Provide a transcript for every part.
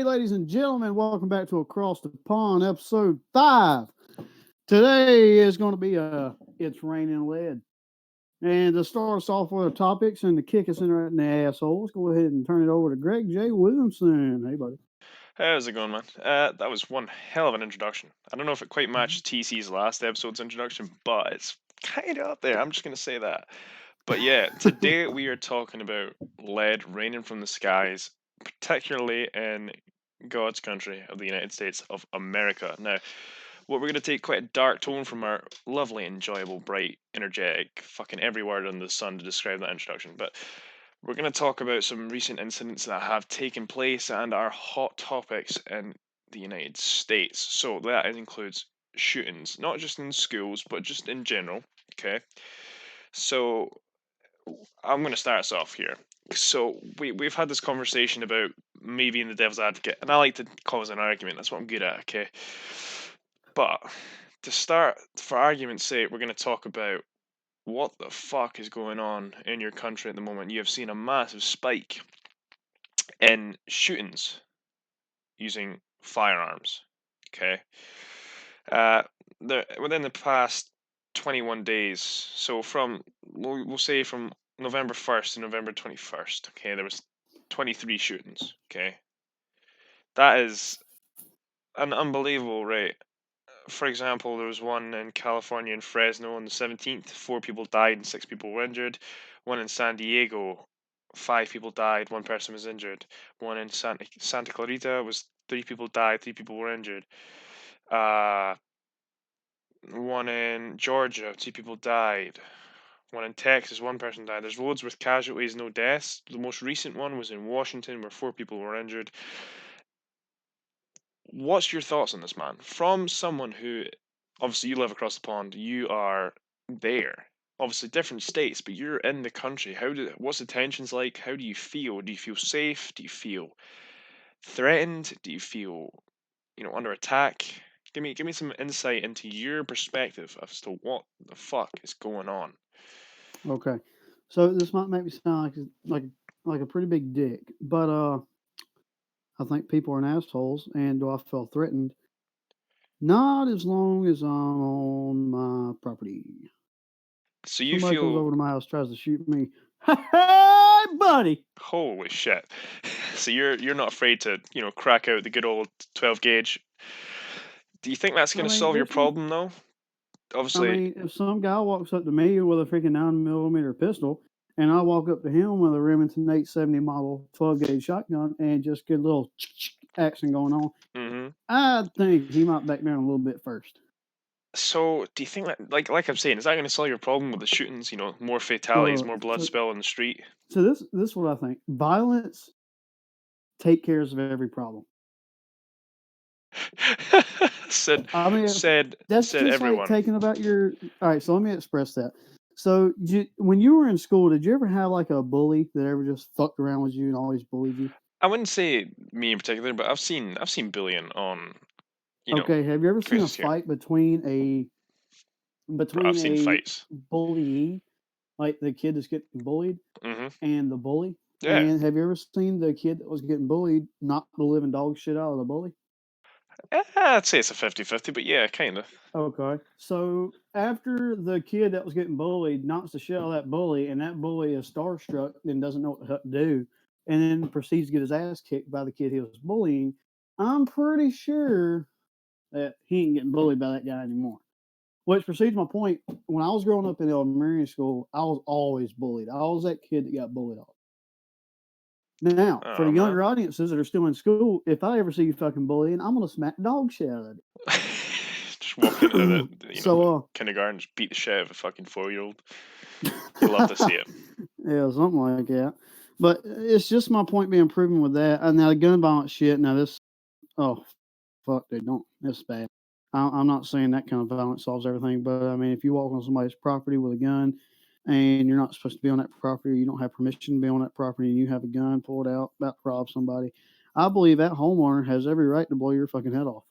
day, ladies and gentlemen. Welcome back to Across the Pond, episode 5. Today is going to be It's Raining Lead. And to start us off with the topics and to kick us in right in the asshole, let's go ahead and turn it over to Greg J. Williamson. Hey, buddy. Hey, how's it going, man? That was one hell of an introduction. I don't know if it quite matched TC's last episode's introduction, but it's kind of up there. I'm just going to say that. But yeah, today we are talking about lead raining from the skies, particularly in God's country of the United States of America. Now, what we're going to take quite a dark tone from our lovely, enjoyable, bright, energetic, fucking every word under the sun to describe that introduction. But we're going to talk about some recent incidents that have taken place and are hot topics in the United States. So that includes shootings, not just in schools, but just in general. Okay. So I'm going to start us off here. So we've had this conversation about me being the devil's advocate, and I like to cause an argument. That's what I'm good at. Okay. But to start, for argument's sake, we're going to talk about what the fuck is going on in your country at the moment. You have seen a massive spike in shootings using firearms. Okay. Uh, within the past 21 days, so from we'll say from November 1st to November 21st. Okay, there was 23 shootings. Okay, that is an unbelievable rate. For example, there was one in California in Fresno on the 17th. 4 people died and 6 people were injured. One in San Diego, 5 people died, one person was injured. One in Santa Clarita was 3 people died, 3 people were injured. Uh, one in Georgia, 2 people died. One in Texas, one person died. There's loads with casualties, no deaths. The most recent one was in Washington, where 4 people were injured. What's your thoughts on this, man? From someone who, obviously, you live across the pond, you are there. Obviously, different states, but you're in the country. What's the tensions like? How do you feel? Do you feel safe? Do you feel threatened? Do you feel, under attack? Give me some insight into your perspective as to what the fuck is going on. Okay. So this might make me sound like a pretty big dick, but I think people are assholes, and do I feel threatened? Not as long as I'm on my property. So you Somebody comes feel, over to my house, tries to shoot me. Hey, buddy! holy shit. So you're not afraid to, crack out the good old 12 gauge. Do you think that's I going to mean, solve your if you, problem though? I Obviously, mean, if some guy walks up to me with a freaking 9mm pistol, and I walk up to him with a Remington 870 model 12 gauge shotgun, and just get a little action going on, mhm. I think he might back down a little bit first. So, do you think that, like I'm saying, is that going to solve your problem with the shootings? More fatalities, Uh, more blood so, spill in the street. so this is what I think. Violence take cares of every problem. said, I mean, said, that's said just like everyone. taking about your. All right, so let me express that. So, when you were in school, did you ever have like a bully that ever just fucked around with you and always bullied you? I wouldn't say me in particular, but I've seen bullying on, you know, Okay, have you ever seen a places here. fight between Bro, I've seen a fights. bullying, like the kid that's getting bullied, Hmm. and the bully? Yeah, And have you ever seen the kid that was getting bullied knock the living dog shit out of the bully? I'd say it's a 50-50, but yeah, kind of. Okay. So after the kid that was getting bullied knocks the shit out of that bully, and that bully is starstruck and doesn't know what the heck to do, and then proceeds to get his ass kicked by the kid he was bullying, I'm pretty sure that he ain't getting bullied by that guy anymore. Which precedes my point. When I was growing up in elementary school, I was always bullied. I was that kid that got bullied off. Now, for the Oh man. younger audiences that are still in school, if I ever see you fucking bullying, I'm gonna smack the dog shit out of Just walk into it. the So, kindergarten, just beat the shit out of a fucking 4-year-old. They love to see it. yeah, something like that. But it's just my point being proven with that. And now the gun violence shit. Now this, oh fuck, they don't. It's bad. I'm not saying that kind of violence solves everything, but I mean, if you walk on somebody's property with a gun, and you're not supposed to be on that property, or you don't have permission to be on that property, and you have a gun pulled out about to rob somebody, I believe that homeowner has every right to blow your fucking head off.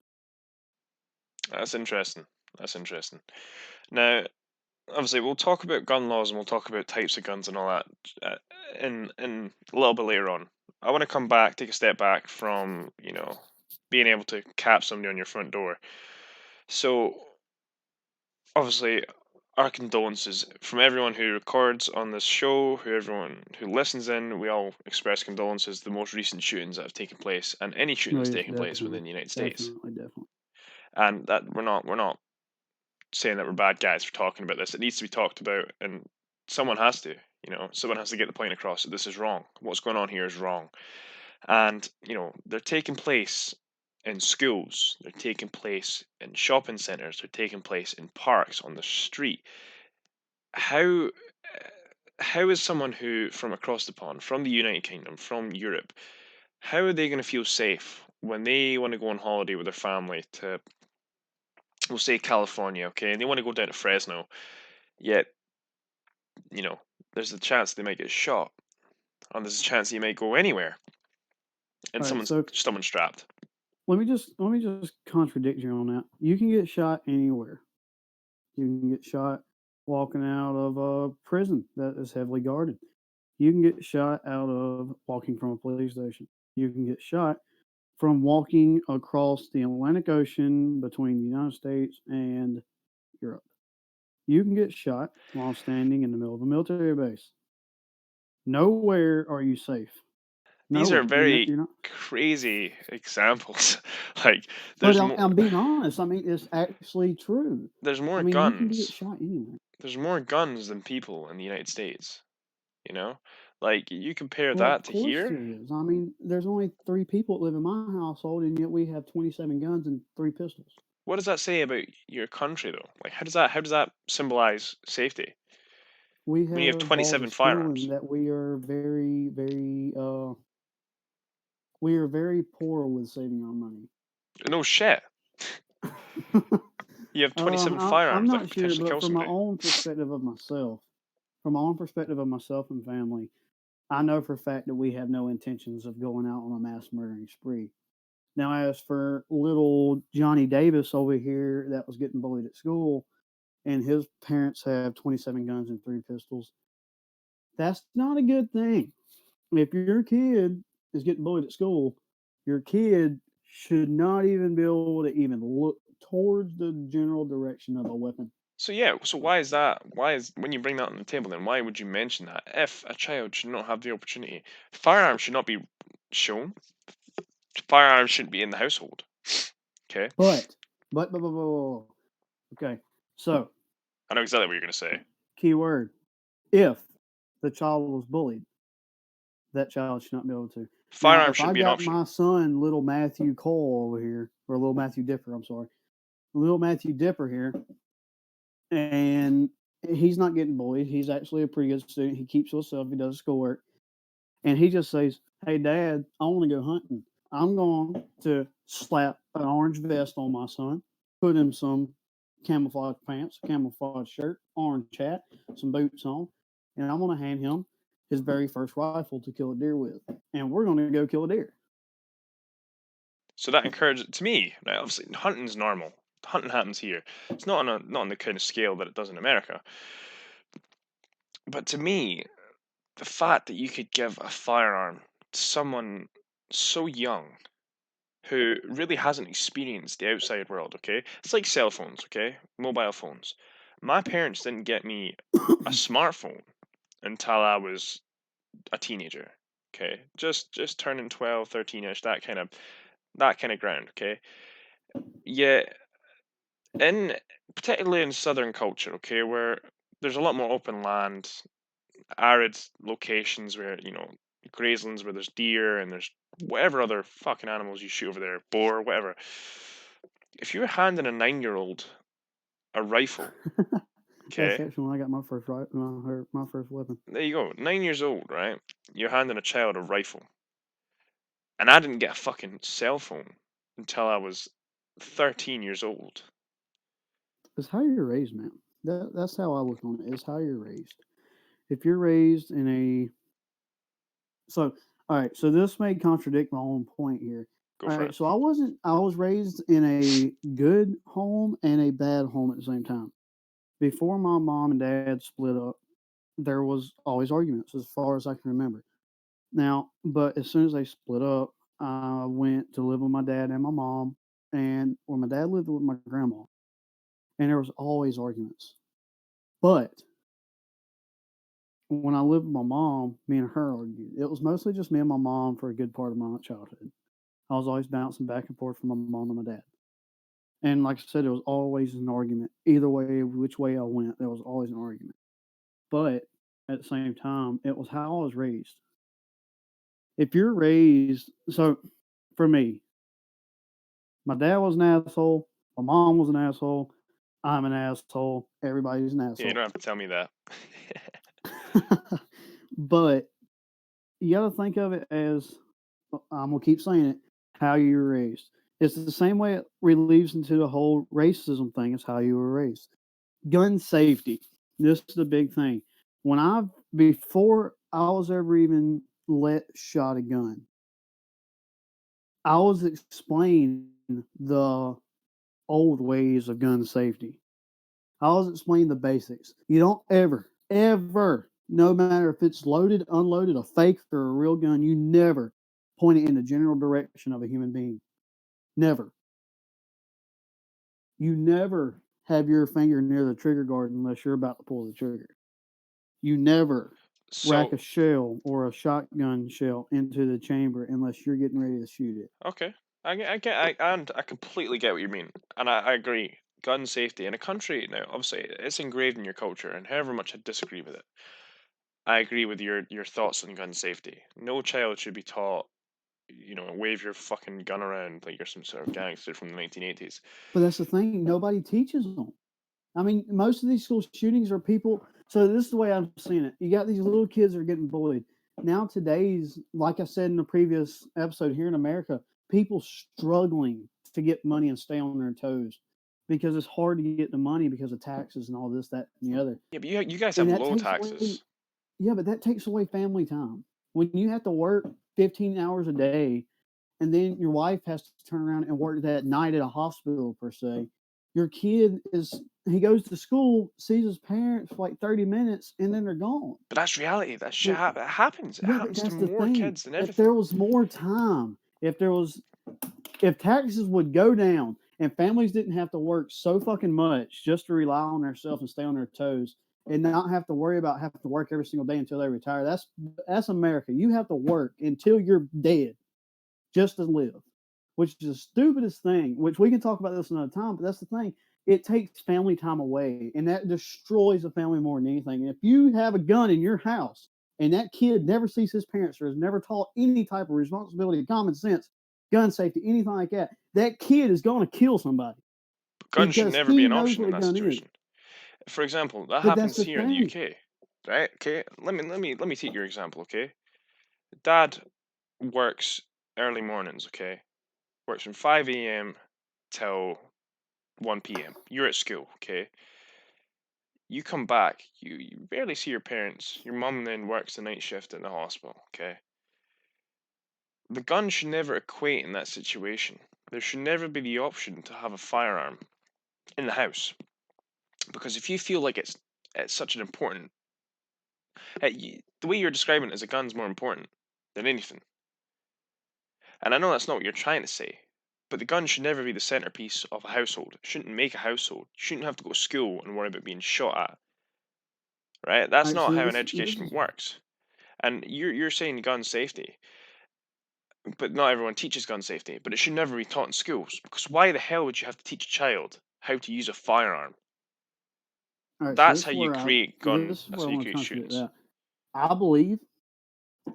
That's interesting. That's interesting. Now, obviously, we'll talk about gun laws and we'll talk about types of guns and all that in a little bit later on. I want to come back, take a step back from, being able to cap somebody on your front door. So, obviously, our condolences from everyone who records on this show, who everyone who listens in. We all express condolences. The most recent shootings that have taken place, and any shooting No, that's yes, taken place definitely, within the United States, definitely. and that we're not saying that we're bad guys for talking about this. It needs to be talked about, and someone has to. Someone has to get the point across that this is wrong. What's going on here is wrong. And they're taking place in schools, they're taking place in shopping centers, they're taking place in parks, on the street. How is someone who from across the pond, from the United Kingdom, from Europe, how are they going to feel safe when they want to go on holiday with their family to, we'll say, California, okay, and they want to go down to Fresno, yet you know there's a chance they might get shot, and there's a chance you might go anywhere and All right, someone's so strapped. let me just contradict you on that. You can get shot anywhere. You can get shot walking out of a prison that is heavily guarded. You can get shot out of walking from a police station. You can get shot from walking across the Atlantic Ocean between the United States and Europe. You can get shot while standing in the middle of a military base. Nowhere are you safe. These are Nowhere. very You're not. crazy examples. Like But there's more I'm being honest. I mean, it's actually true. there's I more mean, you can get guns. shot anywhere. There's more guns than people in the United States, you know? Like you compare Well, of that to course here, there is. I mean, there's only 3 people that live in my household, and yet we have 27 guns and 3 pistols. what does that say about your country though? Like how does that symbolize safety We when you have have laws 27 of schooling firearms? that we are very poor with saving our money. No shit. You have 27 I'm firearms that could not sure, potentially but kill from my somebody. own perspective of myself, from my own perspective of myself and family, I know for a fact that we have no intentions of going out on a mass murdering spree. Now, as for little Johnny Davis over here that was getting bullied at school, and his parents have 27 guns and 3 pistols, that's not a good thing. If your kid is getting bullied at school, your kid should not even be able to even look towards the general direction of a weapon. So yeah, so why is that? Why is when you bring that on the table, then why would you mention that if a child should not have the opportunity? Firearms should not be shown. Firearms shouldn't be in the household. Okay, But, but, okay. So, I know exactly what you're gonna say. key word: if the child was bullied, that child should not be able to. Now, Firearms if I shouldn't be an got option. my son, little Matthew Cole over here, or little Matthew Dipper, I'm sorry, little Matthew Dipper here, and he's not getting bullied. He's actually a pretty good student. He keeps to himself. He does schoolwork, and he just says, "Hey, Dad, I want to go hunting." I'm going to slap an orange vest on my son, put him some camouflage pants, camouflage shirt, orange hat, some boots on, and I'm going to hand him his very first rifle to kill a deer with, and we're going to go kill a deer. So that encourages to me. Now, obviously, hunting's normal. Hunting happens here. It's not on the kind of scale that it does in America. But to me, the fact that you could give a firearm to someone so young who really hasn't experienced the outside world, okay? It's like cell phones, okay? Mobile phones. My parents didn't get me a smartphone until I was a teenager, okay? Just turning 12, 13ish, that kind of ground, okay? Yeah, in particularly in southern culture, okay, where there's a lot more open land, arid locations where, grazelands where there's deer and there's whatever other fucking animals you shoot over there, boar, whatever. If you're handing a 9-year-old a rifle, That's okay, actually when I got my first my first weapon. there you go, 9 years old, right? You're handing a child a rifle. And I didn't get a fucking cell phone until I was 13 years old. It's how you're raised, man. That's how I look on it. It's how you're raised. If you're raised in a so all right, so this may contradict my own point here. Go All for right, it. so I was raised in a good home and a bad home at the same time. Before my mom and dad split up, there was always arguments as far as I can remember. Now, but as soon as they split up, I went to live with my dad and my mom, and when my dad lived with my grandma, and there was always arguments. But when I lived with my mom, me and her argued. It was mostly just me and my mom for a good part of my childhood. I was always bouncing back and forth from my mom and my dad. And like I said, there was always an argument. Either way, which way I went, there was always an argument. But at the same time, it was how I was raised. If you're raised, so for me, my dad was an asshole, my mom was an asshole, I'm an asshole, everybody's an Yeah, you asshole. don't have to tell me that. But you got to think of it as I'm gonna keep saying it, how you were raised. It's the same way it relieves into the whole racism thing. It's how you were raised. Gun safety. This is the big thing. When I before I was ever even let shot a gun, I was explained the old ways of gun safety. I was explaining the basics. You don't ever, no matter if it's loaded, unloaded, a fake or a real gun, you never point it in the general direction of a human being. Never. You never have your finger near the trigger guard unless you're about to pull the trigger. You never rack So, a shell or a shotgun shell into the chamber unless you're getting ready to shoot it. okay, I completely get what you mean, and I agree. Gun safety in a country now, obviously, it's engraved in your culture, and however much I disagree with it, I agree with your thoughts on gun safety. No child should be taught, wave your fucking gun around like you're some sort of gangster from the 1980s. But that's the thing, nobody teaches them. I mean, most of these school shootings are people. So this is the way I'm seeing it. You got these little kids that are getting bullied. Now today's, like I said in the previous episode here in America, people struggling to get money and stay on their toes because it's hard to get the money because of taxes and all this, that, and the other. Yeah, but you guys And have that low takes away, taxes. yeah, but that takes away family time. When you have to work 15 hours a day and then your wife has to turn around and work that night at a hospital per se. Your kid is he goes to school, sees his parents for like 30 minutes, and then they're gone. But that's reality. That shit But it happens. It yeah, but happens to that's the more thing. kids than If everything. there was more time, if taxes would go down and families didn't have to work so fucking much just to rely on themselves and stay on their toes and not have to worry about having to work every single day until they retire. That's America. You have to work until you're dead just to live, which is the stupidest thing, which we can talk about this another time, but that's the thing. It takes family time away, and that destroys a family more than anything. If you have a gun in your house and that kid never sees his parents or is never taught any type of responsibility, common sense, gun safety, anything like that, that kid is going to kill somebody But guns should because never be he an knows option what in a that gun is. situation. For example, that But that's happens the here in the thing. UK, right? Okay, let me take your example. Okay, Dad works early mornings. Okay, works from 5 a.m. till 1 p.m. You're at school. Okay, you come back. You barely see your parents. Your mum then works the night shift in the hospital. Okay, the gun should never equate in that situation. There should never be the option to have a firearm in the house because if you feel like it's such an important the way you're describing it as a gun's more important than anything. And I know that's not what you're trying to say, but the gun should never be the centerpiece of a household. It shouldn't make a household. You shouldn't have to go to school and worry about being shot at, right? All That's right, not so how an this education is works. And you're saying gun safety, but not everyone teaches gun safety. But it should never be taught in schools because why the hell would you have to teach a child how to use a firearm? all right. So That's how you create gun. this is That's where how I you want to create contradict shootings. that. I believe,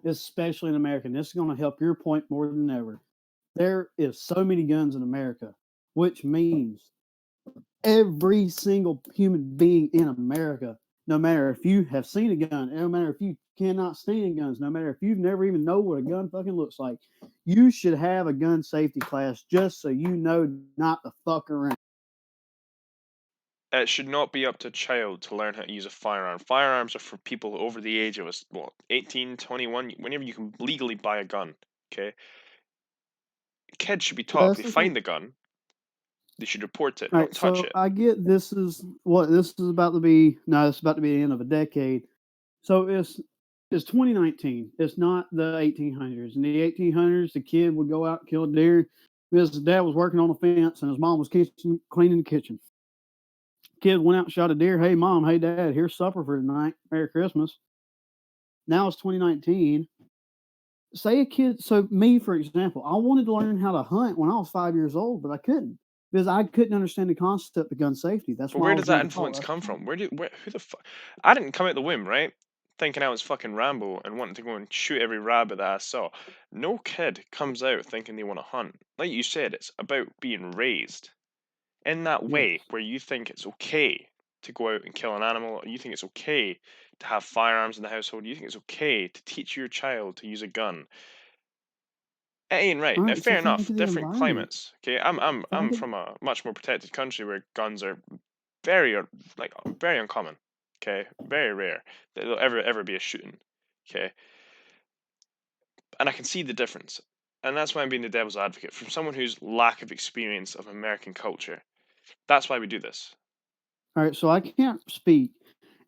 especially in America, and this is going to help your point more than ever. There is so many guns in America, which means every single human being in America, no matter if you have seen a gun, no matter if you cannot stand guns, no matter if you've never even know what a gun fucking looks like, you should have a gun safety class just so you know not to fuck around. It should not be up to a child to learn how to use a firearm. Firearms are for people over the age of what, 18, 21, whenever you can legally buy a gun. Okay, kids should be taught if That's they the thing. find the gun, they should report it, All not right, touch so it. I get this is what this is about to be. No, it's about to be the end of a decade. So it's It's 2019. It's not the 1800s. In the 1800s, the kid would go out and kill a deer because his dad was working on a fence and his mom was cleaning the kitchen. Kid went out and shot a deer. Hey, mom. Hey, dad. Here's supper for tonight. Merry Christmas. Now it's 2019. Say a kid, so me, for example, I wanted to learn how to hunt when I was 5 years old, but I couldn't because I couldn't understand the concept of gun safety. That's But why I where was does that never taught. influence come from? Who the fuck? I didn't come out the womb, right? Thinking I was fucking Rambo and wanting to go and shoot every rabbit that I saw. No kid comes out thinking they want to hunt. Like you said, it's about being raised in that way Yes. where you think it's okay to go out and kill an animal, or you think it's okay to have firearms in the household, you think it's okay to teach your child to use a gun. It ain't right. All Now, right. So fair think enough, of the different environment. climates. Okay, I'm Think of, from a much more protected country where guns are very very uncommon. Okay, very rare that there'll ever be a shooting. Okay, and I can see the difference, and that's why I'm being the devil's advocate from someone who's lack of experience of American culture. That's why we do this. all right. So I can't speak,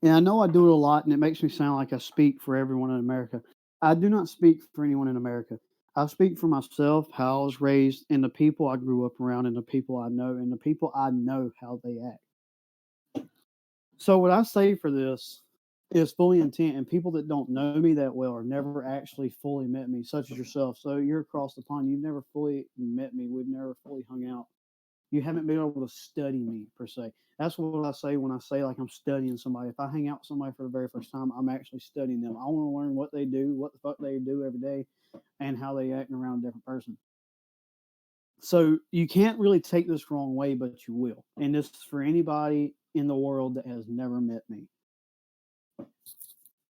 and I know I do it a lot, and it makes me sound like I speak for everyone in America. I do not speak for anyone in America. I speak for myself, how I was raised, and the people I grew up around, and the people I know, and the people I know how they act. So what I say for this is fully intent, and people that don't know me that well or never actually fully met me, such as yourself. So you're across the pond. You've never fully met me. We've never fully hung out. You haven't been able to study me per se. That's what I say when I say like I'm studying somebody. If I hang out with somebody for the very first time, I'm actually studying them. I want to learn what they do, what the fuck they do every day, and how they act around a different person. So you can't really take this wrong way, but you will. And this is for anybody in the world that has never met me.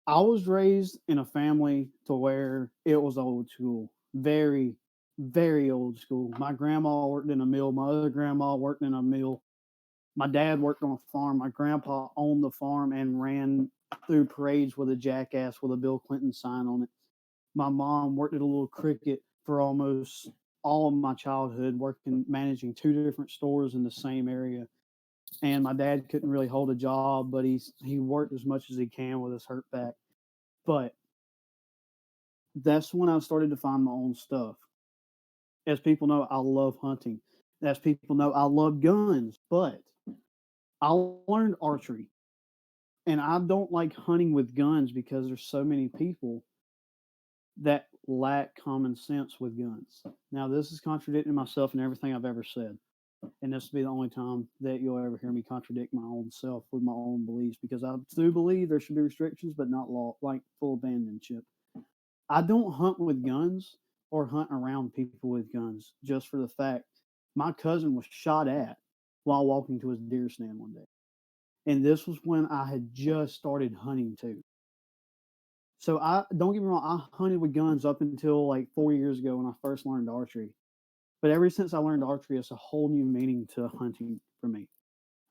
I was raised in a family to where it was old school, very, very old school. My grandma worked in a mill. My other grandma worked in a mill. My dad worked on a farm. My grandpa owned the farm and ran through parades with a jackass with a Bill Clinton sign on it. My mom worked at a little cricket for almost all of my childhood, working managing two different stores in the same area. And my dad couldn't really hold a job, but he worked as much as he can with his hurt back. But that's when I started to find my own stuff. As people know, I love hunting. As people know, I love guns, but I learned archery. And I don't like hunting with guns because there's so many people that lack common sense with guns. Now, this is contradicting myself and everything I've ever said. And this will be the only time that you'll ever hear me contradict my own self with my own beliefs because I do believe there should be restrictions, but not law, like full abandonship. I don't hunt with guns or hunt around people with guns just for the fact my cousin was shot at while walking to his deer stand one day. And this was when I had just started hunting too. So I don't get me wrong, I hunted with guns up until like 4 years ago when I first learned archery. But ever since I learned archery, it's a whole new meaning to hunting for me.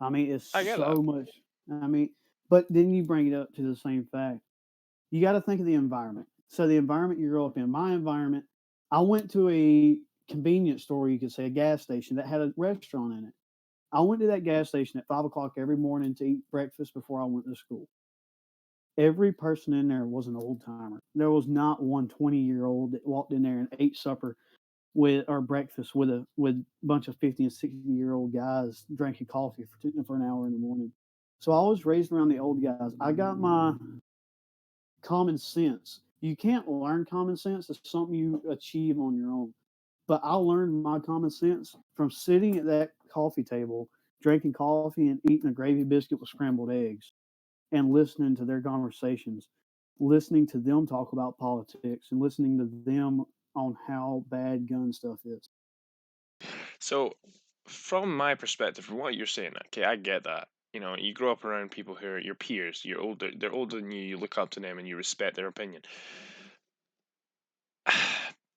I mean, it's I get that. so much. I mean, but then you bring it up to the same fact. You got to think of the environment. So the environment you grow up in, my environment, I went to a convenience store, you could say a gas station that had a restaurant in it. I went to that gas station at 5 o'clock every morning to eat breakfast before I went to school. Every person in there was an old timer. There was not one 20-year old that walked in there and ate supper with or breakfast with a bunch of 50 and 60-year-old guys drinking coffee for an hour in the morning. So I was raised around the old guys. I got my common sense. You can't learn common sense. It's something you achieve on your own. But I learned my common sense from sitting at that coffee table, drinking coffee and eating a gravy biscuit with scrambled eggs and listening to their conversations, listening to them talk about politics and listening to them on how bad gun stuff is. So, from my perspective, from what you're saying, okay, I get that. You know, you grow up around people who are your peers. You're older. They're older than you. You look up to them and you respect their opinion.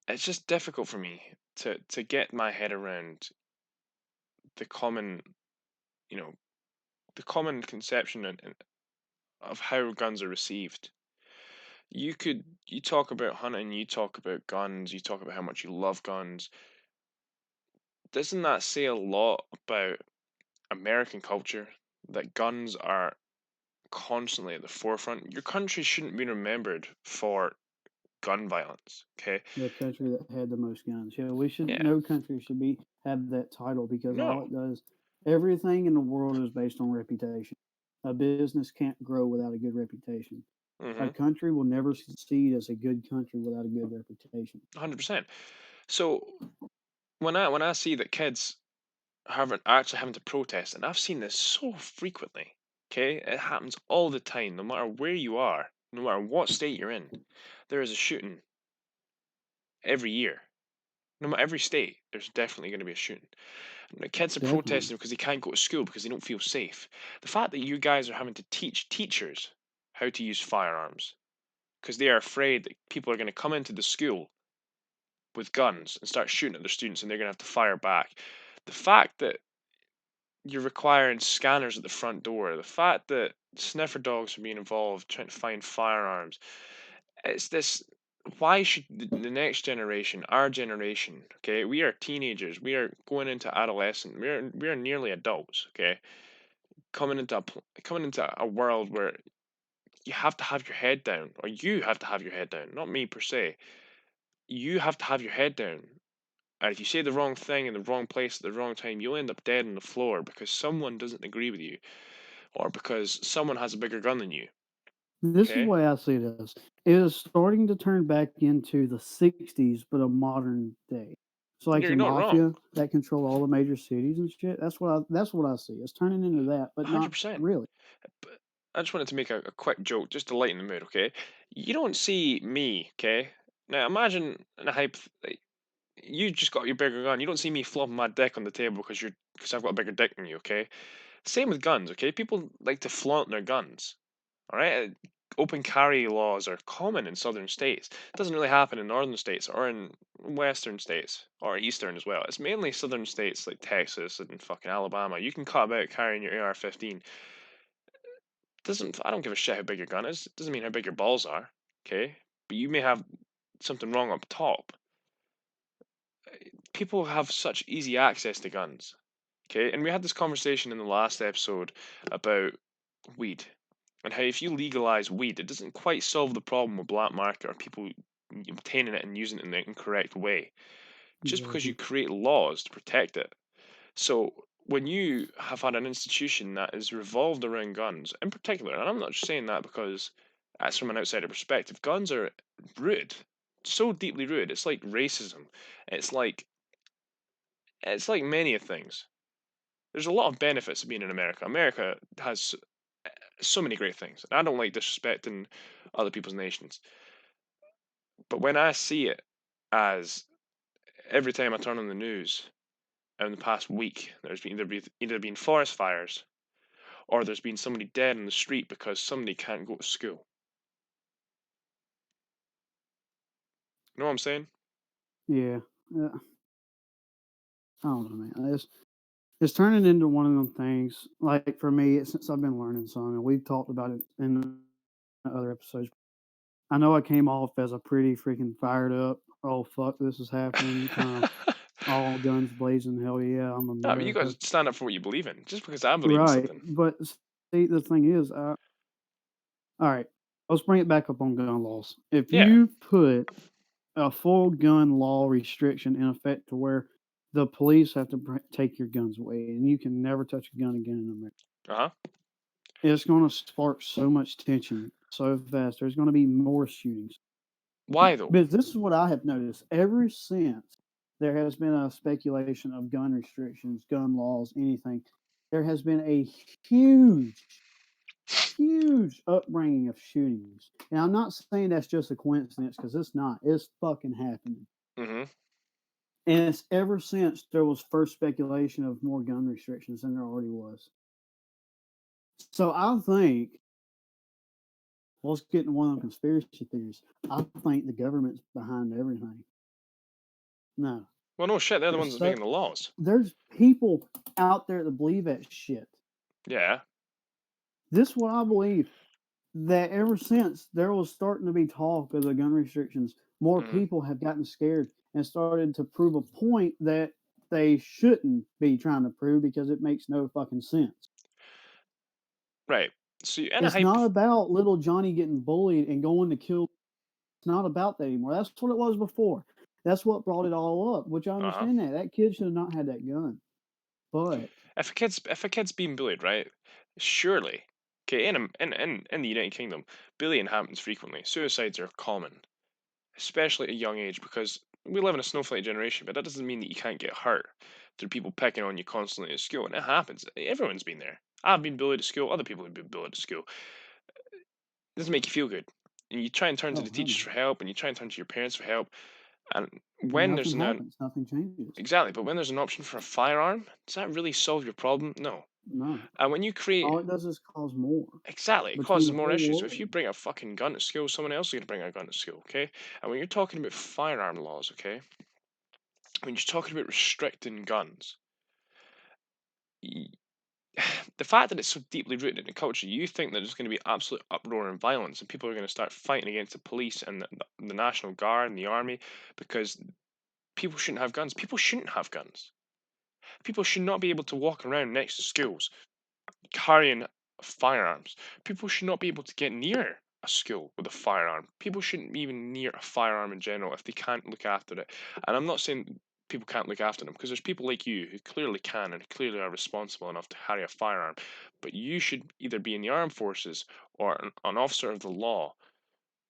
It's just difficult for me to get my head around the common, you know, the common conception of how guns are received. You talk about hunting, you talk about guns, you talk about how much you love guns. Doesn't that say a lot about American culture that guns are constantly at the forefront. Your country shouldn't be remembered for gun violence. Okay. The country that had the most guns. Yeah, we should. Yeah. No country should be have that title because all No. it does, everything in the world is based on reputation. A business can't grow without a good reputation. A Hmm. country will never succeed as a good country without a good reputation. 100%. So when I see that kids haven't actually having to protest, and I've seen this so frequently. Okay, it happens all the time, no matter where you are, no matter what state you're in. There is a shooting every year. No matter every state, there's definitely going to be a shooting. And the kids are Definitely. protesting because they can't go to school because they don't feel safe. The fact that you guys are having to teach teachers how to use firearms because they are afraid that people are going to come into the school with guns and start shooting at their students and they're going to have to fire back. The fact that you're requiring scanners at the front door, the fact that sniffer dogs are being involved trying to find firearms, it's this. Why should the next generation, our generation, okay, we are teenagers, we are going into adolescent, we are nearly adults, okay, coming into a world where you have to have your head down, or you have to have your head down, not me per se. You have to have your head down. And if you say the wrong thing in the wrong place at the wrong time, you'll end up dead on the floor because someone doesn't agree with you or because someone has a bigger gun than you. This is the Okay? way I see this. It is starting to turn back into the '60s, but a modern day. So like You're the not wrong. mafia that control all the major cities and shit. That's what I see. It's turning into that, but not 100%. really. But I just wanted to make a quick joke just to lighten the mood, okay? You don't see me, okay? Now imagine in a like, you just got your bigger gun. You don't see me flopping my dick on the table because I've got a bigger dick than you, okay? Same with guns, okay? People like to flaunt their guns. All right, open carry laws are common in southern states. It doesn't really happen in northern states or in western states or eastern as well. It's mainly southern states like Texas and fucking Alabama. You can cut about carrying your AR-15. Doesn't I don't give a shit how big your gun is. It doesn't mean how big your balls are. Okay, but you may have something wrong up top. People have such easy access to guns. Okay, and we had this conversation in the last episode about weed and how if you legalize weed, it doesn't quite solve the problem with black market or people obtaining it and using it in the incorrect way. Just because you Exactly. create laws to protect it. So when you have had an institution that is revolved around guns, in particular, and I'm not just saying that because that's from an outsider perspective, guns are rooted, so deeply rooted. It's like racism. It's like it's like many of things. There's a lot of benefits of being in America. America has so many great things. And I don't like disrespecting other people's nations. But when I see it as every time I turn on the news in the past week, there's been either been forest fires or there's been somebody dead in the street because somebody can't go to school. You know what I'm saying? Yeah. I don't know, man. It's turning into one of them things. Like for me, since I've been learning some, and we've talked about it in other episodes. I know I came off as a pretty freaking fired up. Oh fuck, this is happening. Kind of all guns blazing. Hell yeah, I'm No, but you got America. to stand up for what you believe in. Just because I believe in Right, something. but see, the thing is, all right, let's bring it back up on gun laws. If Yeah. you put a full gun law restriction in effect to where the police have to take your guns away and you can never touch a gun again in America, Uh huh. it's going to spark so much tension so fast. There's going to be more shootings. Why though? But this is what I have noticed ever since there has been a speculation of gun restrictions, gun laws, anything. There has been a huge, huge upbringing of shootings. And I'm not saying that's just a coincidence because it's not. It's fucking happening. Mm-hmm. And it's ever since there was first speculation of more gun restrictions than there already was. So I think, well, let's get into one of the conspiracy theories. I think the government's behind everything. No, Well, no shit. They're the ones there's that's so making the laws. there's people out there that believe that shit. Yeah. This is what I believe that ever since there was starting to be talk of the gun restrictions, more Mm-hmm. people have gotten scared and started to prove a point that they shouldn't be trying to prove because it makes no fucking sense. Right. So you're in a It's not hypo. about little Johnny getting bullied and going to kill. It's not about that anymore. That's what it was before. That's what brought it all up, which I Uh-huh. understand that. That kid should have not had that gun. But If a kid's being bullied, right? Surely, okay, in the United Kingdom, bullying happens frequently. Suicides are common, especially at a young age, because we live in a snowflake generation. But that doesn't mean that you can't get hurt through people picking on you constantly at school, and it happens. Everyone's been there. I've been bullied at school. Other people have been bullied at school. It doesn't make you feel good, and you try and turn to oh the hell teachers no. for help, and you try and turn to your parents for help. And And when there's nothing an happens. Nothing changes. exactly, but when there's an option for a firearm, does that really solve your problem? No. No. And when you create All it does is cause more exactly, it between causes the more whole issues. So if world. you bring a fucking gun to school, someone else is going to bring a gun to school, okay? And when you're talking about firearm laws, okay, when you're talking about restricting guns, y- the fact that it's so deeply rooted in the culture, you think that there's going to be absolute uproar and violence, and people are going to start fighting against the police and the National Guard and the army because people shouldn't have guns. People shouldn't have guns. People should not be able to walk around next to schools carrying firearms. People should not be able to get near a school with a firearm. People shouldn't be even near a firearm in general if they can't look after it. And I'm not saying people can't look after them because there's people like you who clearly can and clearly are responsible enough to carry a firearm. But you should either be in the armed forces or an officer of the law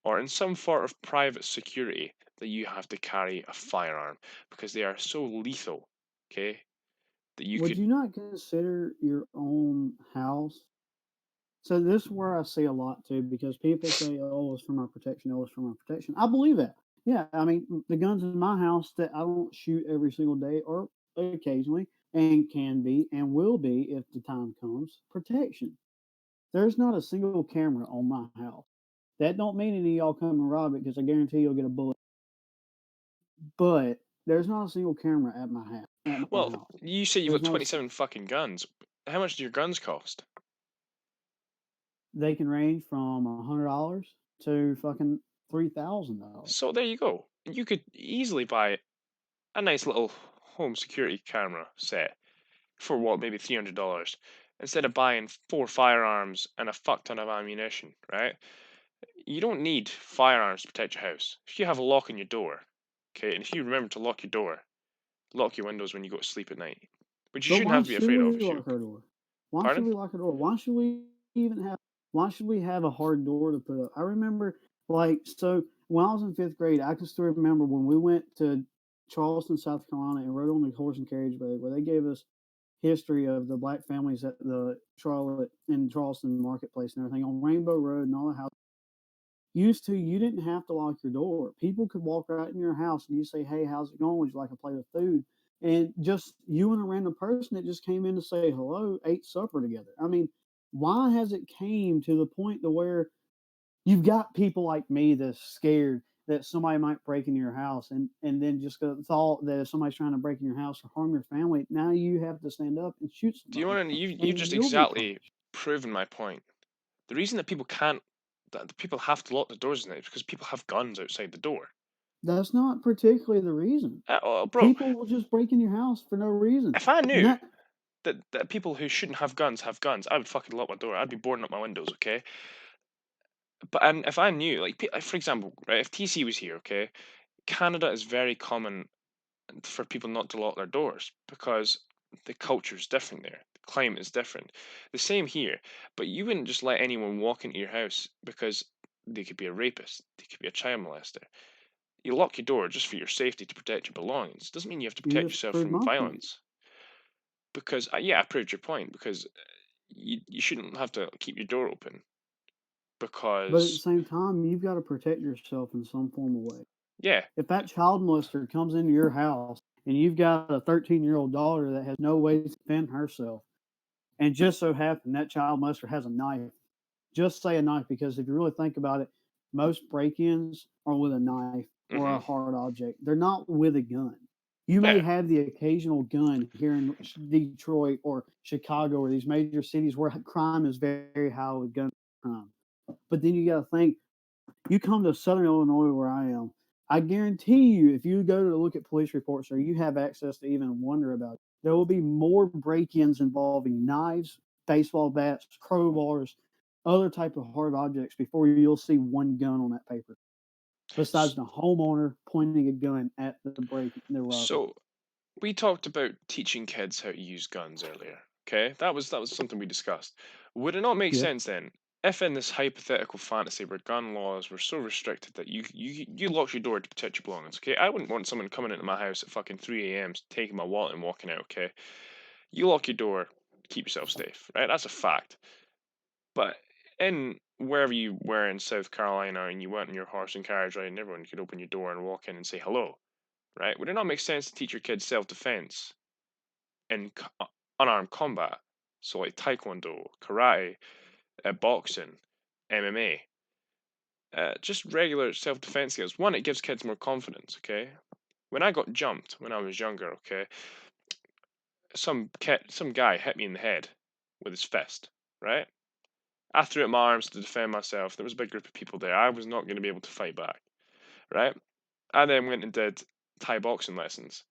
or in some sort of private security that you have to carry a firearm because they are so lethal, okay, that you Would could. you not consider your own house? So this is where I see a lot too, because people say, "Oh, it's for my protection. Oh, it's for my protection." I believe that. Yeah, I mean, the guns in my house that I don't shoot every single day, or occasionally, and can be and will be if the time comes, protection. There's not a single camera on my house. That don't mean any of y'all come and rob it, because I guarantee you'll get a bullet. But there's not a single camera at my house. At my Well, house, you say you've there's got not. A, s- 27 fucking guns. How much do your guns cost? they can range from $100 to fucking $3,000. So there you go. You could easily buy a nice little home security camera set for what, maybe $300 instead of buying four firearms and a fuck ton of ammunition, right? You don't need firearms to protect your house. If you have a lock on your door, okay, and if you remember to lock your door, lock your windows when you go to sleep at night, which you But shouldn't why have to be should afraid of we if you. lock our door? Why should Pardon? we lock our door? Why should we even have? Why should we have a hard door to put up? I remember, like, so when I was in fifth grade, I can still remember when we went to Charleston, South Carolina, and rode on the horse and carriage road, where they gave us history of the black families at the Charlotte and Charleston marketplace and everything on Rainbow Road and all the houses. Used to, you didn't have to lock your door. People could walk right in your house and you say, "Hey, how's it going? Would you like a plate of food?" And just you and a random person that just came in to say hello ate supper together. I mean, why has it came to the point to where you've got people like me that's scared that somebody might break into your house, and then just the thought that if somebody's trying to break in your house or harm your family, now you have to stand up and shoot Do you somebody, want to? You and just you'll be exactly punished. proven my point. The reason that people can't, that the people have to lock the doors now is because people have guns outside the door. That's not particularly the reason. Oh, bro, People will just break in your house for no reason. if I knew Not that people who shouldn't have guns, I would fucking lock my door. I'd be boarding up my windows, okay? But and if I knew, like for example, right, if TC was here, okay, Canada is very common for people not to lock their doors because the culture is different there. The climate is different. The same here, but you wouldn't just let anyone walk into your house because they could be a rapist, they could be a child molester. You lock your door just for your safety to protect your belongings. Doesn't mean you have to you protect just yourself proved from my point. violence. Because yeah, I proved your point. Because you shouldn't have to keep your door open. But at the Because same time, you've got to protect yourself in some form of way. yeah, If that child molester comes into your house and you've got a 13-year-old daughter that has no way to defend herself, and just so happen that child molester has a knife, just say a knife, because if you really think about it, most break-ins are with a knife or hmm a hard object. They're not with a gun. You may yeah, have the occasional gun here in Detroit or Chicago or these major cities where crime is very high with gun crime. But then you got to think, you come to Southern Illinois where I am, I guarantee you, if you go to look at police reports or you have access to even wonder about it, there will be more break ins involving knives, baseball bats, crowbars, other type of hard objects before you'll see one gun on that paper, besides S- the homeowner pointing a gun at the robber. So we talked about teaching kids how to use guns earlier. Okay, that was something we discussed. Would it not make Yeah. sense then, if in this hypothetical fantasy where gun laws were so restricted that you lock your door to protect your belongings? Okay, I wouldn't want someone coming into my house at fucking 3 a.m. taking my wallet and walking out. Okay, you lock your door, keep yourself safe, right? That's a fact. But in wherever you were in South Carolina and you went on your horse and carriage ride and everyone could open your door and walk in and say hello, right? Would it not make sense to teach your kids self-defense in unarmed combat? So like taekwondo, karate, boxing, MMA, just regular self-defense skills. One, it gives kids more confidence. Okay, when I got jumped when I was younger, okay, some guy hit me in the head with his fist, right? I threw up my arms to defend myself. There was a big group of people there. I was not going to be able to fight back, right? I then went and did Thai boxing lessons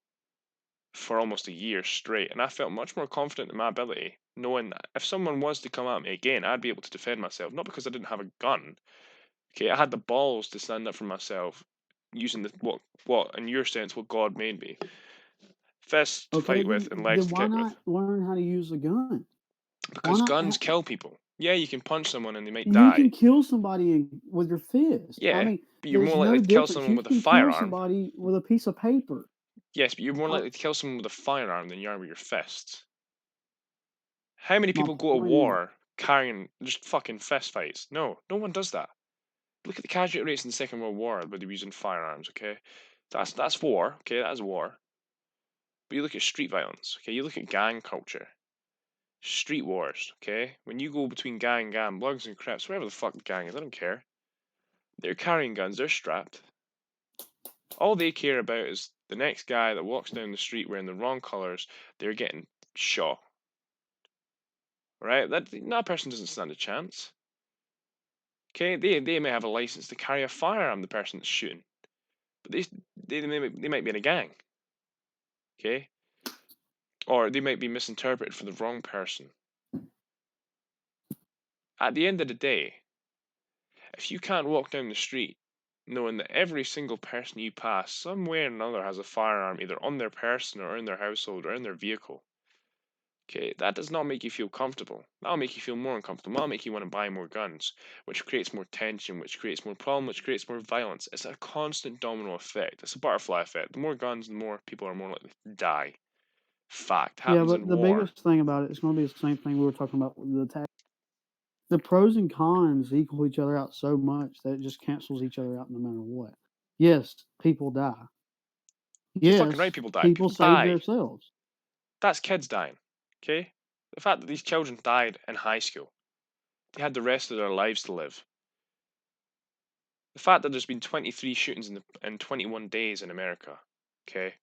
for almost a year straight, and I felt much more confident in my ability, knowing that if someone was to come at me again, I'd be able to defend myself. Not because I didn't have a gun. Okay, I had the balls to stand up for myself, using what in your sense what God made me: fists to Okay, fight with then and legs to why kick with. not learn how to use a gun? Why Because not? guns kill people. Yeah, you can punch someone and they might You can die. kill somebody with your fist. I Yeah, mean, but you're there's more likely no to kill difference. someone You with a can kill firearm. somebody with a piece of paper. Yes, but you're more Uh, likely to kill someone with a firearm than you are with your fists. How many my people go to point is, war carrying just fucking fist fights? No, no one does that. Look at the casualty rates in the Second World War where they were using firearms, okay? That's war, okay, that is war. But you look at street violence, okay, you look at gang culture, street wars, okay? When you go between gang, Bloods and Crips, whatever the fuck the gang is, I don't care. They're carrying guns, they're strapped. All they care about is the next guy that walks down the street wearing the wrong colours, they're getting shot. Right? That person doesn't stand a chance. Okay, they may have a license to carry a firearm, the person that's shooting, but they might be in a gang. Okay, or they might be misinterpreted for the wrong person. At the end of the day, if you can't walk down the street knowing that every single person you pass, some way or another, has a firearm either on their person or in their household or in their vehicle, okay, that does not make you feel comfortable. That'll make you feel more uncomfortable. That'll make you want to buy more guns, which creates more tension, which creates more problem, which creates more violence. It's a constant domino effect. It's a butterfly effect. The more guns, the more people are more likely to die. Fact. yeah, Happens but in the war. biggest thing about it is going to be the same thing we were talking about with the tax. The pros and cons equal each other out so much that it just cancels each other out no matter what. Yes, people die. You're fucking right, Yes, people die. people People save die. themselves. That's kids dying. Okay? The fact that these children died in high school, they had the rest of their lives to live. The fact that there's been 23 shootings in 21 days in America, okay?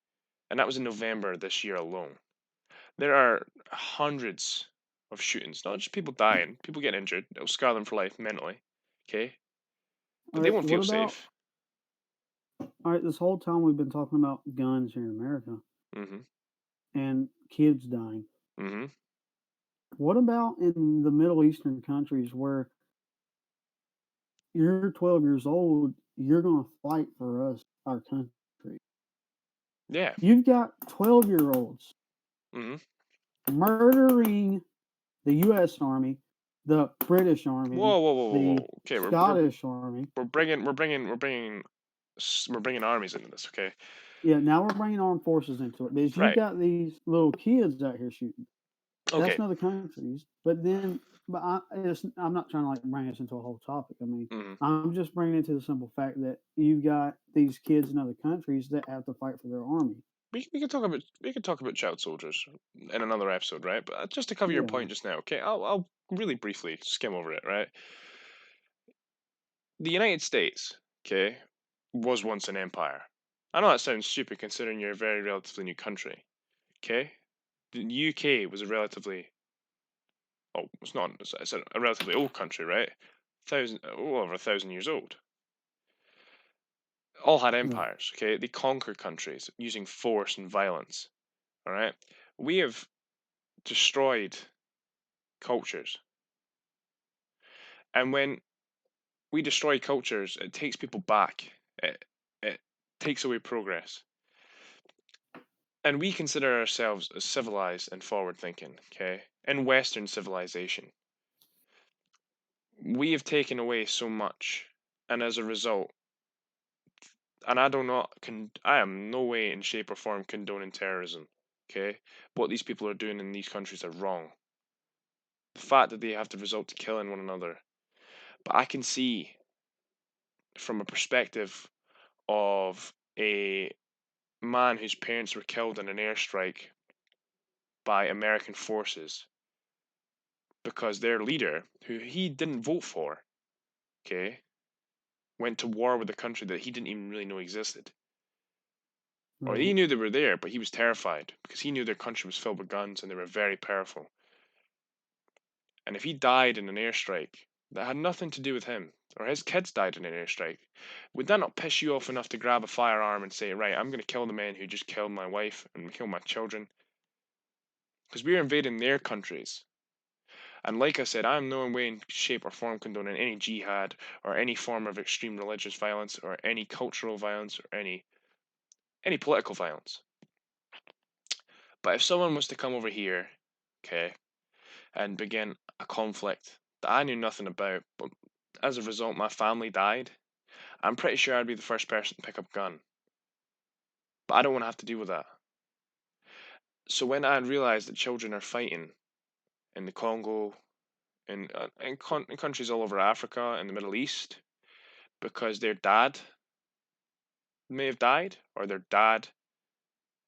And that was in November this year alone. There are hundreds of shootings, not just people dying, people getting injured. It'll scar them for life mentally, okay? All But they right, won't what feel about safe. all right, this whole time we've been talking about guns here in America Mhm. and kids dying. Mhm. What about in the Middle Eastern countries where you're 12 years old, you're going to fight for us, our country? Yeah. You've got 12-year-olds Mhm. murdering the US Army, the British Whoa, Army, whoa, whoa, whoa, the whoa. Okay, Scottish Army. we're bringing armies into this, okay? Yeah, now we're bringing armed forces into it because you've Right. got these little kids out here shooting. That's Okay. not the countries. I'm not trying to like bring us into a whole topic. I mean, Mhm. I'm just bringing it to the simple fact that you've got these kids in other countries that have to fight for their army. We can talk about child soldiers in another episode, right? But just to cover your Yeah. point just now, okay? I'll really briefly skim over it, right? The United States, okay, was once an empire. I know that sounds stupid considering you're a very relatively new country, okay? The UK was a relatively, oh, it's not, it's a relatively old country, right? Over 1,000 years old. All had Right. empires, okay? They conquered countries using force and violence, all right? We have destroyed cultures. And when we destroy cultures, it takes people back. It takes away progress. And we consider ourselves as civilized and forward thinking, okay? In Western civilization, we have taken away so much. And as a result, and I am no way in shape or form condoning terrorism, okay? What these people are doing in these countries are wrong. The fact that they have to resort to killing one another. But I can see from a perspective of a man whose parents were killed in an airstrike by American forces because their leader, who he didn't vote for, okay, went to war with a country that he didn't even really know existed. Or he Right. knew they were there, but he was terrified because he knew their country was filled with guns and they were very powerful. And if he died in an airstrike that had nothing to do with him, or his kids died in an airstrike, would that not piss you off enough to grab a firearm and say, right, I'm going to kill the men who just killed my wife and kill my children? Because we're invading their countries. And like I said, I'm no way in shape or form condoning any jihad or any form of extreme religious violence or any cultural violence or any political violence. But if someone was to come over here, okay, and begin a conflict that I knew nothing about, but as a result my family died, I'm pretty sure I'd be the first person to pick up a gun. But I don't want to have to deal with that. So when I realized that children are fighting in the Congo, in countries all over Africa and the Middle East, because their dad may have died, or their dad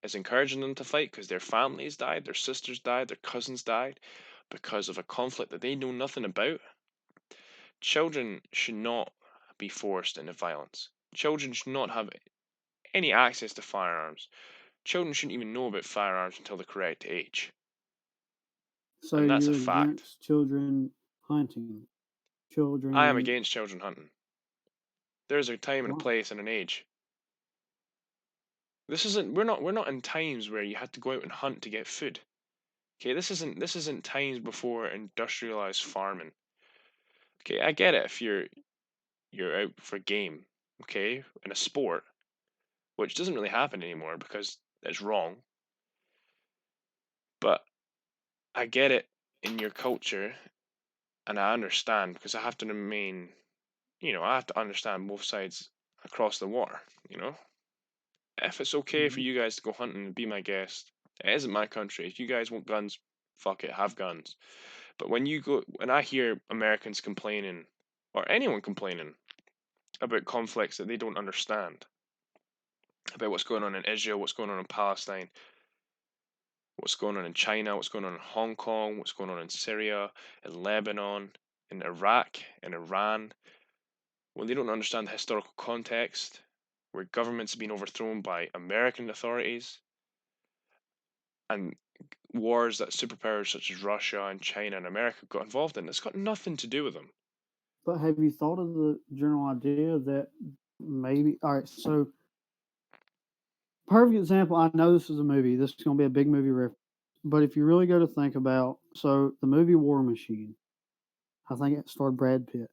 is encouraging them to fight because their families died, their sisters died, their cousins died, because of a conflict that they know nothing about, children should not be forced into violence. Children should not have any access to firearms. Children shouldn't even know about firearms until the correct age. So And that's a you're fact. against children hunting, I am children. against children hunting. There's a time and a Why? place and an age. We're not in times where you had to go out and hunt to get food. Okay, this isn't times before industrialized farming. Okay, I get it if you're out for game, okay, in a sport, which doesn't really happen anymore because it's wrong. But I get it in your culture, and I understand because I have to remain, I have to understand both sides across the water. You know, if it's okay for Mhm. you guys to go hunting and be my guest, it isn't my country. If you guys want guns, fuck it, have guns. But when I hear Americans complaining, or anyone complaining about conflicts that they don't understand, about what's going on in Israel, what's going on in Palestine, what's going on in China, what's going on in Hong Kong, what's going on in Syria, in Lebanon, in Iraq, in Iran, when they don't understand the historical context, where governments have been overthrown by American authorities, and wars that superpowers such as Russia and China and America got involved in, it's got nothing to do with them. But have you thought of the general idea that maybe? All right. So perfect example. I know this is a movie. This is going to be a big movie reference. But if you really go to think about, so the movie War Machine, I think it starred Brad Pitt.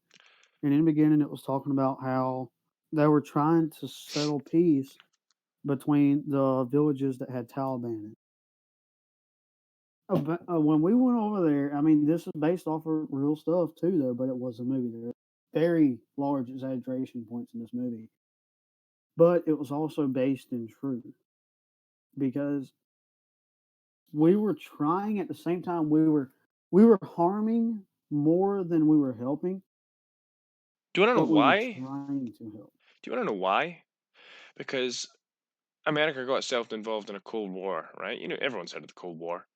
And in the beginning, it was talking about how they were trying to settle peace between the villages that had Taliban in it. When we went over there, I mean, this is based off of real stuff too, though, but it was a movie. There are very large exaggeration points in this movie, but it was also based in truth because we were trying at the same time we were harming more than we were helping, Do you want to know but we were why? trying to help. Do you want to know why? Because America got itself involved in a Cold War, right? You know, everyone's heard of the Cold War.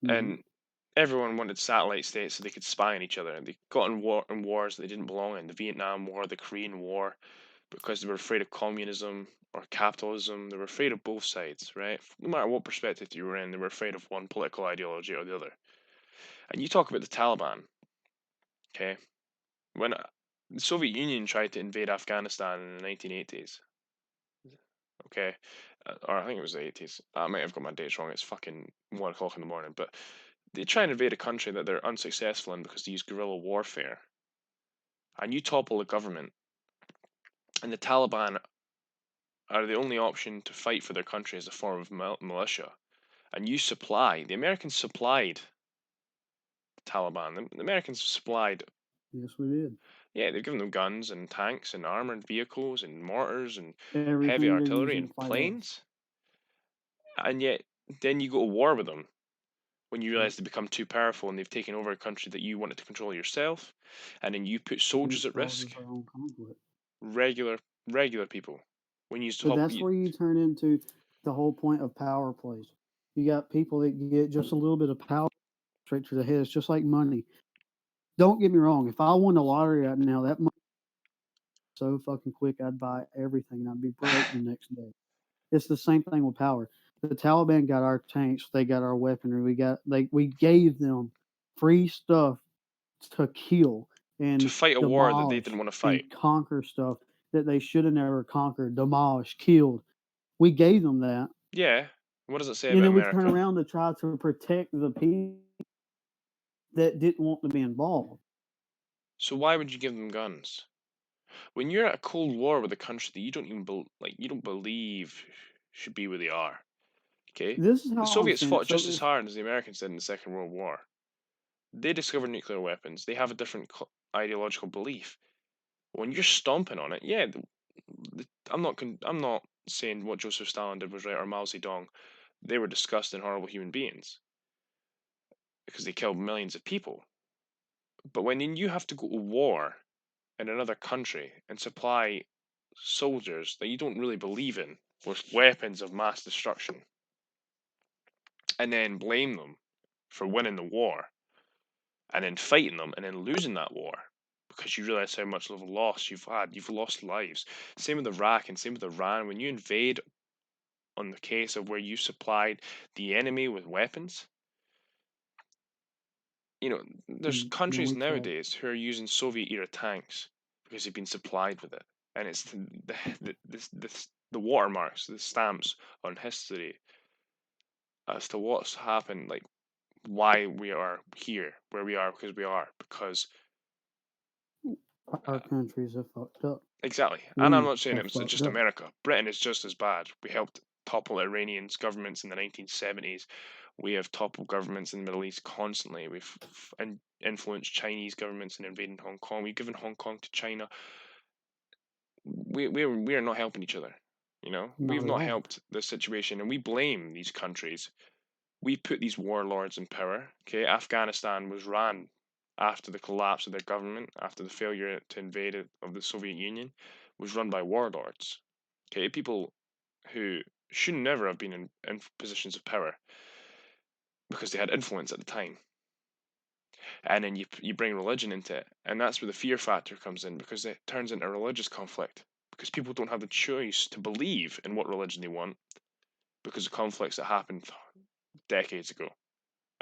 Mhm. And everyone wanted satellite states so they could spy on each other. And they got in wars that they didn't belong in, the Vietnam War, the Korean War, because they were afraid of communism or capitalism. They were afraid of both sides, right? No matter what perspective you were in, they were afraid of one political ideology or the other. And you talk about the Taliban, okay? When the Soviet Union tried to invade Afghanistan in the 1980s, okay, or I think it was the 80s. I might have got my dates wrong. It's fucking 1 o'clock in the morning, but They try and invade a country that they're unsuccessful in because they use guerrilla warfare, and you topple the government, and the Taliban are the only option to fight for their country as a form of militia. And the Americans supplied the Taliban. The Americans supplied, Yes, we did. yeah, they've given them guns and tanks and armored vehicles and mortars and heavy Everything they're artillery using and to fight us. planes. And yet, then you go to war with them when you Yep. realize they become too powerful and they've taken over a country that you wanted to control yourself. And then you put And soldiers it at risk, causes our own conflict. regular, regular people. When you But top, that's where you turn into the whole point of power plays. You got people that get just a little bit of power straight to the head. It's just like money. Don't get me wrong. If I won the lottery right now, that money so fucking quick, I'd buy everything and I'd be broke the next day. It's the same thing with power. The Taliban got our tanks, they got our weaponry. We gave them free stuff to kill to and fight a war that they didn't demolish want to and fight. conquer stuff that they should have never conquered, demolished, killed. We gave them that. Yeah. What does it say And about then we turn America? around to try to protect the people that didn't want to be involved. So why would you give them guns? When you're at a cold war with a country that you don't even you don't believe should be where they are. Okay? This is The how I Soviets understand it. fought So just as if hard as the Americans did in the Second World War. They discovered nuclear weapons. They have a different ideological belief. When you're stomping on it, yeah, I'm not saying what Joseph Stalin did was right or Mao Zedong. They were disgusting, horrible human beings because they killed millions of people. But when you have to go to war in another country and supply soldiers that you don't really believe in with weapons of mass destruction and then blame them for winning the war and then fighting them and then losing that war because you realize how much of a loss you've had. You've lost lives. Same with Iraq and same with Iran. When you invade on the case of where you supplied the enemy with weapons, there's then countries we tried. nowadays who are using Soviet era tanks because they've been supplied with it. And it's the watermarks, the stamps on history as to what's happened, like why we are here, where we are, because we are, because Our countries have fucked up. exactly. And I'm We not saying have it was fucked just up. America. Britain is just as bad. We helped topple Iranians governments in the 1970s. We have toppled governments in the Middle East constantly. We've influenced Chinese governments in invading Hong Kong. We've given Hong Kong to China. We are not helping each other. Not We've at not all. helped the situation, and we blame these countries. We put these warlords in power. Okay, Afghanistan was ran after the collapse of their government, after the failure to invade of the Soviet Union, was run by warlords. Okay, people who should never have been in positions of power because they had influence at the time. And then you bring religion into it, and that's where the fear factor comes in because it turns into a religious conflict because people don't have the choice to believe in what religion they want because of conflicts that happened decades ago.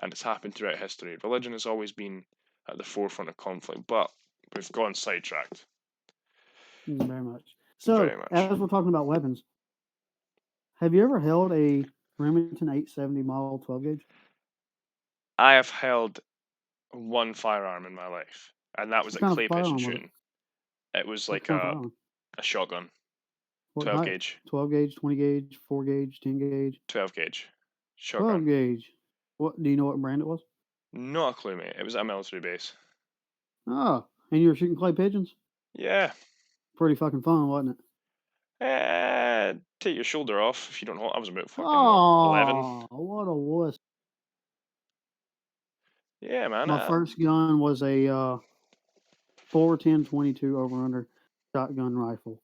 And it's happened throughout history. Religion has always been at the forefront of conflict, but we've gone sidetracked Very much. very So, much. as we're talking about weapons, have you ever held a Remington 870 model 12 gauge? I have held one firearm in my life, and that was What at kind of clay pigeon firearm was it? shooting. It was What like kind of a, firearm? a shotgun, What 12 type? gauge, 12 gauge, 20 gauge, 4 gauge, 10 gauge, 12 gauge 12 shotgun. gauge. What do you know what brand it was? Not a clue, mate. It was at a military base. Oh, and you were shooting clay pigeons? Yeah. Pretty fucking fun, wasn't it? Take your shoulder off if you don't hold. I was about fucking what, 11. Oh, what a wuss. Yeah, man. My first gun was a 410-22 over under shotgun rifle.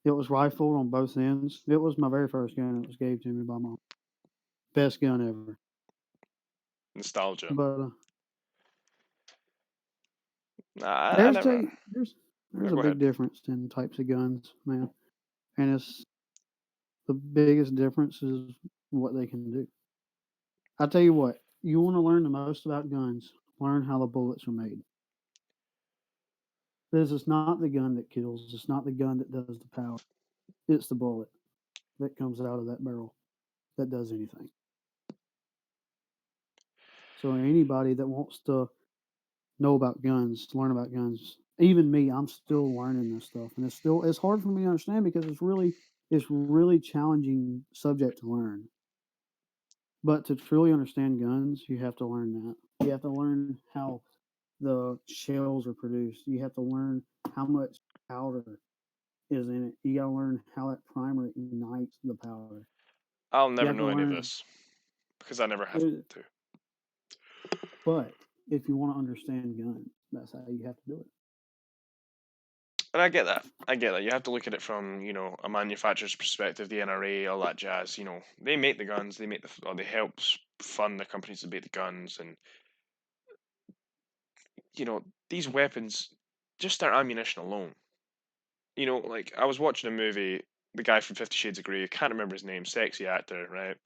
It was rifled on both ends. It was my very first gun. It was gave to me by mom. Best gun ever. Nostalgia. But Nah, I there's never. a there's Yeah, there's a go big ahead. difference in types of guns, man. And it's the biggest difference is what they can do. I tell you what, you want to learn the most about guns, learn how the bullets are made. This is not the gun that kills. It's not the gun that does the power. It's the bullet that comes out of that barrel that does anything. So anybody that wants to know about guns, to learn about guns, even me, I'm still learning this stuff, and it's hard for me to understand because it's really challenging subject to learn. But to truly understand guns, you have to learn that. You have to learn how the shells are produced. You have to learn how much powder is in it. You gotta learn how that primer ignites the powder. I'll You never have to know any of learn this because I never have it, to. but if you want to understand guns, that's how you have to do it. And I get that. I get that. You have to look at it from, a manufacturer's perspective, the NRA, all that jazz. They make the guns, they make or they help fund the companies that make the guns, and these weapons, just their ammunition alone. Like I was watching a movie, the guy from 50 Shades of Grey, I can't remember his name, sexy actor, right?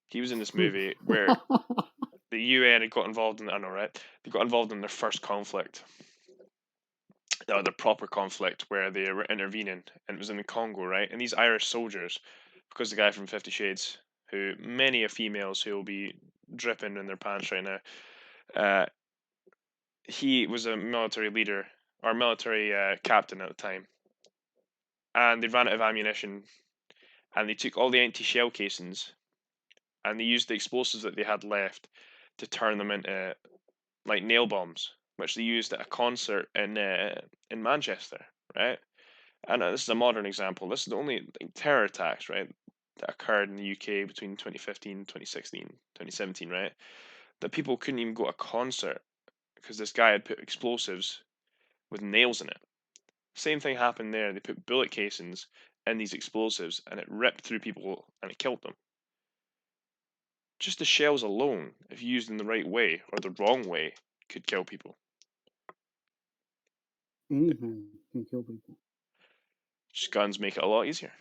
He was in this movie where the UN had got involved in, I know, right? They got involved in their first conflict, the proper conflict where they were intervening, and it was in the Congo, right? And these Irish soldiers, because the guy from 50 Shades, who many of females who will be dripping in their pants right now, uh, he was a military leader or military captain at the time, and they ran out of ammunition, and they took all the empty shell casings and they used the explosives that they had left to turn them into like nail bombs, which they used at a concert in Manchester, right? And this is a modern example. This is the only like, terror attacks, right, that occurred in the UK between 2015, 2016, 2017, right? That people couldn't even go to a concert because this guy had put explosives with nails in it. Same thing happened there. They put bullet casings in these explosives and it ripped through people and it killed them. Just the shells alone, if used in the right way or the wrong way, could kill people. Anything can kill people. Just guns make it a lot easier.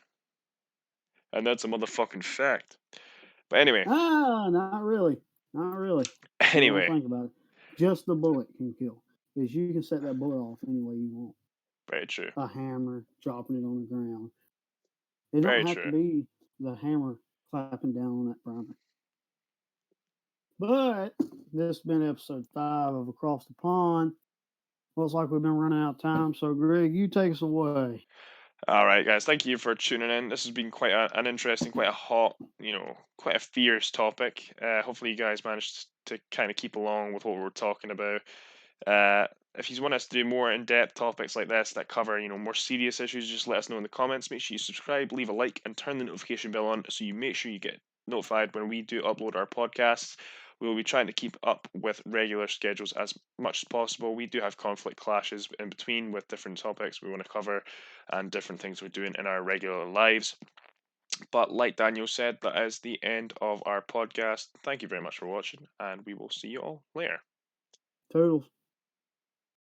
And that's a motherfucking fact. But anyway, Not really. Not really. You don't anyway, think about it. Just the bullet can kill. Because you can set that bullet off any way you want. very true. A hammer, dropping it on the ground. It don't Very have to true. be the hammer clapping down on that primer. But this has been episode 5 of Across the Pond. Looks like we've been running out of time. So, Greg, you take us away. All right, guys, thank you for tuning in. This has been quite an interesting, quite a hot, quite a fierce topic. Hopefully, you guys managed to kind of keep along with what we're talking about. If you want us to do more in-depth topics like this that cover, more serious issues, just let us know in the comments. Make sure you subscribe, leave a like, and turn the notification bell on so you make sure you get notified when we do upload our podcasts. We will be trying to keep up with regular schedules as much as possible. We do have conflict clashes in between with different topics we want to cover and different things we're doing in our regular lives. But like Daniel said, that is the end of our podcast. Thank you very much for watching, and we will see you all later. Toodles.